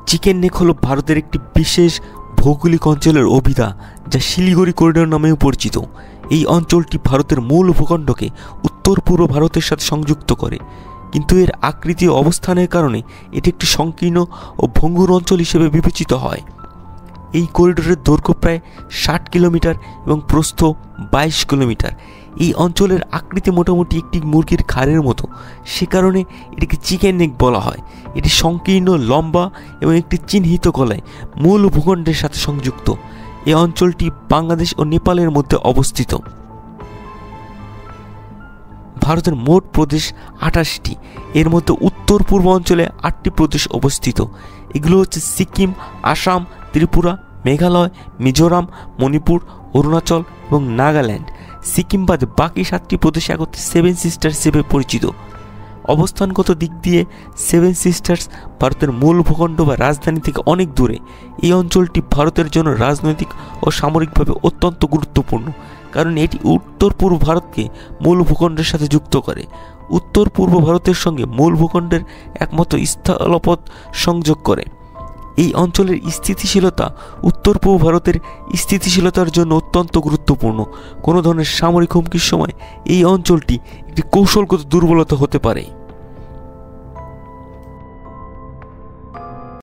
Chicken neck হলো ভারতের একটি বিশেষ ভৌগোলিক অঞ্চলের অভিধা, যা শিলিগুড়ি করিডোর নামেও পরিচিত। এই অঞ্চলটি ভারতের মূল ভূখণ্ডকে উত্তর পূর্ব ভারতের সাথে সংযুক্ত করে, কিন্তু এর আকৃতি ও অবস্থানের কারণে এটি একটি সংকীর্ণ ও ভঙ্গুর অঞ্চল হিসেবে বিবেচিত হয়। এই করিডোরের দৈর্ঘ্য প্রায় 60 কিলোমিটার এবং প্রস্থ 22 কিলোমিটার। এই অঞ্চলের আকৃতি মোটামুটি একটি মুরগির ঘাড়ের মতো, সে কারণে এটিকে চিকেন নেক বলা হয়। এটি সংকীর্ণ, লম্বা এবং একটি চিহ্নিত গলায় মূল ভূখণ্ডের সাথে সংযুক্ত। এই অঞ্চলটি বাংলাদেশ ও নেপালের মধ্যে অবস্থিত। ভারতের মোট প্রদেশ 28টি, এর মধ্যে উত্তর পূর্ব অঞ্চলে 8টি প্রদেশ অবস্থিত। এগুলো হচ্ছে সিকিম, আসাম, ত্রিপুরা, মেঘালয়, মিজোরাম, মণিপুর, অরুণাচল এবং নাগাল্যান্ড। সিকিম বাদে বাকি 7টি প্রদেশ একত্রে সেভেন সিস্টার্স হিসেবে পরিচিত। অবস্থানগত দিক দিয়ে সেভেন সিস্টার্স ভারতের মূল ভূখণ্ড বা রাজধানী থেকে অনেক দূরে। এই অঞ্চলটি ভারতের জন্য রাজনৈতিক ও সামরিকভাবে অত্যন্ত গুরুত্বপূর্ণ, কারণ এটি উত্তর পূর্ব ভারতকে মূল ভূখণ্ডের সাথে যুক্ত করে। উত্তর পূর্ব ভারতের সঙ্গে মূল ভূখণ্ডের একমাত্র স্থলপথ সংযোগ করে। এই অঞ্চলের স্থিতিশীলতা উত্তর পূর্ব ভারতের স্থিতিশীলতার জন্য অত্যন্ত গুরুত্বপূর্ণ। কোনো ধরনের সামরিক হুমকির সময় এই অঞ্চলটি একটি কৌশলগত দুর্বলতা হতে পারে।